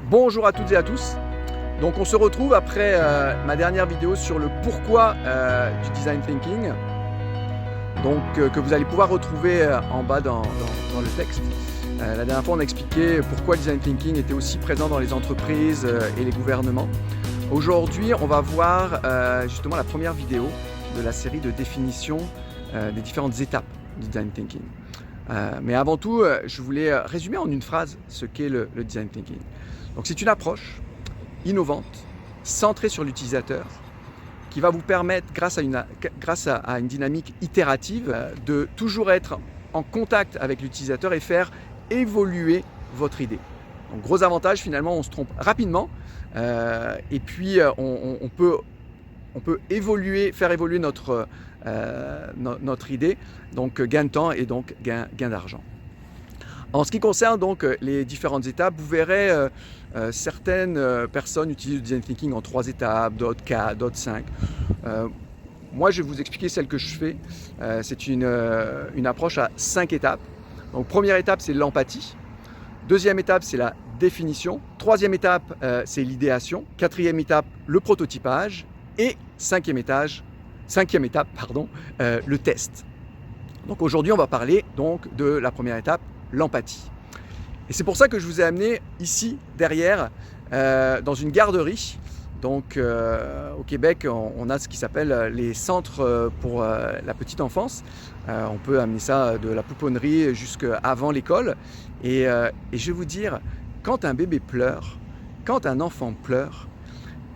Bonjour à toutes et à tous. Donc on se retrouve après ma dernière vidéo sur le pourquoi du design thinking, donc que vous allez pouvoir retrouver en bas dans le texte. La dernière fois on a expliqué pourquoi le design thinking était aussi présent dans les entreprises et les gouvernements. Aujourd'hui on va voir justement la première vidéo de la série de définition des différentes étapes du design thinking. Mais avant tout, je voulais résumer en une phrase ce qu'est le design thinking. Donc c'est une approche innovante, centrée sur l'utilisateur, qui va vous permettre, grâce à une dynamique itérative, de toujours être en contact avec l'utilisateur et faire évoluer votre idée. Donc gros avantage, finalement, on se trompe rapidement et puis on peut faire évoluer notre idée, donc gain de temps et donc gain d'argent. En ce qui concerne donc les différentes étapes, vous verrez certaines personnes utilisent le design thinking en 3 étapes, d'autres 4, d'autres 5. Moi, je vais vous expliquer celle que je fais. C'est une approche à 5 étapes. Donc, première étape, c'est l'empathie. Deuxième étape, c'est la définition. Troisième étape, c'est l'idéation. Quatrième étape, le prototypage. Et cinquième étape, le test. Donc aujourd'hui, on va parler donc de la première étape, l'empathie. Et c'est pour ça que je vous ai amené ici, derrière, dans une garderie. Donc au Québec, on a ce qui s'appelle les centres pour la petite enfance. On peut amener ça de la pouponnerie jusqu'avant l'école. Et je vais vous dire, quand un bébé pleure, quand un enfant pleure,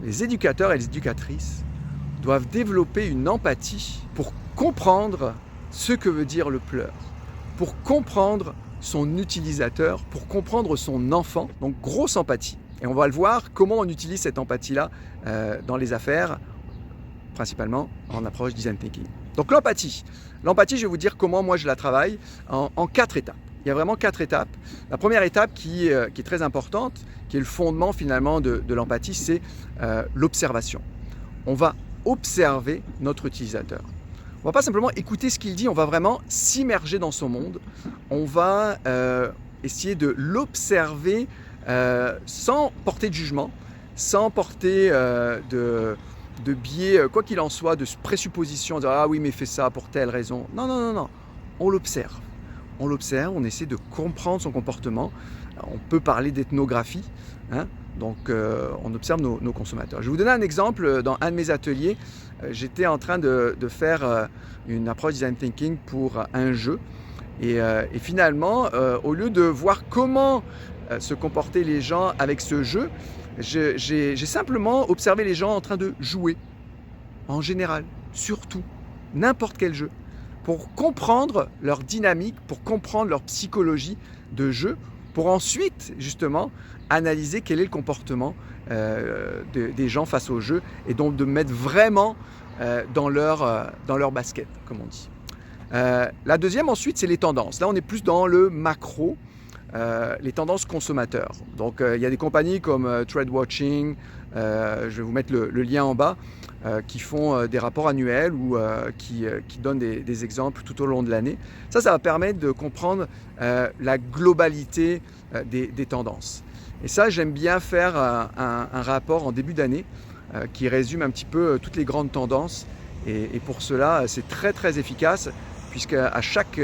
les éducateurs et les éducatrices doivent développer une empathie pour comprendre ce que veut dire le pleur, pour comprendre son utilisateur, pour comprendre son enfant, donc grosse empathie. Et on va le voir comment on utilise cette empathie-là dans les affaires, principalement en approche design thinking. Donc l'empathie, je vais vous dire comment moi je la travaille en 4 étapes. Il y a vraiment 4 étapes. La première étape qui est très importante, qui est le fondement finalement de l'empathie, c'est l'observation. On va observer notre utilisateur. On ne va pas simplement écouter ce qu'il dit, on va vraiment s'immerger dans son monde. On va essayer de l'observer sans porter de jugement, sans porter de biais, quoi qu'il en soit, de présupposition, de dire « Ah oui, mais fais ça pour telle raison ». Non, non, non, non. On l'observe. On l'observe, on essaie de comprendre son comportement. On peut parler d'ethnographie, hein. Donc on observe nos consommateurs. Je vais vous donner un exemple. Dans un de mes ateliers, j'étais en train de faire une approche design thinking pour un jeu. Et finalement, au lieu de voir comment se comportaient les gens avec ce jeu, j'ai simplement observé les gens en train de jouer. En général, surtout, n'importe quel jeu. Pour comprendre leur dynamique, pour comprendre leur psychologie de jeu, pour ensuite, justement, analyser quel est le comportement des gens face au jeu et donc de mettre vraiment dans leur basket, comme on dit. La deuxième, ensuite, c'est les tendances. Là, on est plus dans le macro, les tendances consommateurs. Donc, il y a des compagnies comme TradeWatching, je vais vous mettre le lien en bas, qui font des rapports annuels ou qui donnent des exemples tout au long de l'année. Ça va permettre de comprendre la globalité des tendances. Et ça, j'aime bien faire un rapport en début d'année qui résume un petit peu toutes les grandes tendances. Et pour cela, c'est très très efficace puisqu'à chaque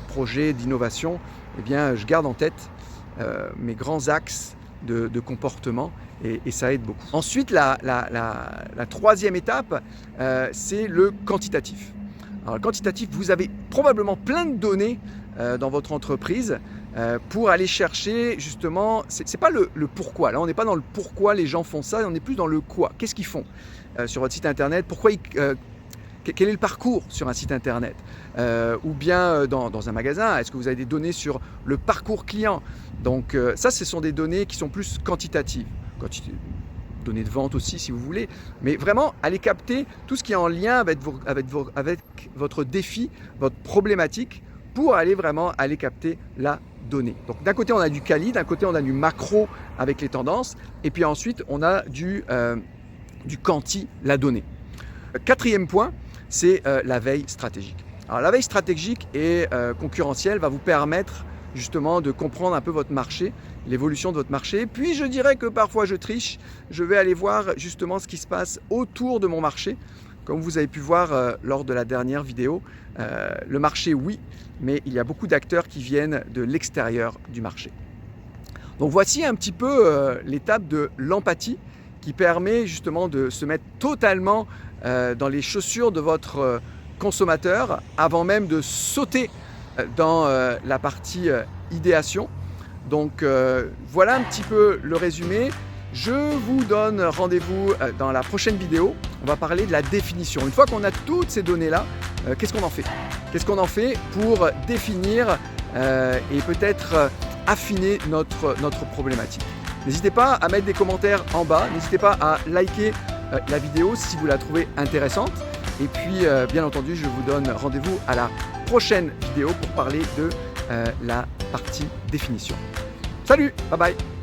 projet d'innovation, eh bien, je garde en tête mes grands axes de comportement et ça aide beaucoup. Ensuite, la troisième étape, c'est le quantitatif. Alors, le quantitatif, vous avez probablement plein de données dans votre entreprise pour aller chercher justement, c'est pas le pourquoi. Là, on n'est pas dans le pourquoi les gens font ça, on est plus dans le quoi. Qu'est-ce qu'ils font sur votre site internet? Quel est le parcours sur un site internet ou bien dans un magasin? Est-ce que vous avez des données sur le parcours client? Donc ça, ce sont des données qui sont plus quantitatives. Données de vente aussi si vous voulez, mais vraiment aller capter tout ce qui est en lien avec votre défi, votre problématique pour aller vraiment capter la donnée. Donc d'un côté on a du quali, d'un côté on a du macro avec les tendances et puis ensuite on a du quanti, la donnée. Quatrième point, c'est la veille stratégique. Alors la veille stratégique et concurrentielle va vous permettre justement de comprendre un peu votre marché, l'évolution de votre marché. Puis je dirais que parfois je triche, je vais aller voir justement ce qui se passe autour de mon marché. Comme vous avez pu voir lors de la dernière vidéo, le marché oui, mais il y a beaucoup d'acteurs qui viennent de l'extérieur du marché. Donc voici un petit peu l'étape de l'empathie qui permet justement de se mettre totalement dans les chaussures de votre consommateur avant même de sauter dans la partie idéation. Donc voilà un petit peu le résumé. Je vous donne rendez-vous dans la prochaine vidéo. On va parler de la définition. Une fois qu'on a toutes ces données-là, qu'est-ce qu'on en fait? Qu'est-ce qu'on en fait pour définir et peut-être affiner notre problématique? N'hésitez pas à mettre des commentaires en bas. N'hésitez pas à liker la vidéo si vous la trouvez intéressante. Et puis, bien entendu, je vous donne rendez-vous à la prochaine vidéo pour parler de la partie définition. Salut, bye bye.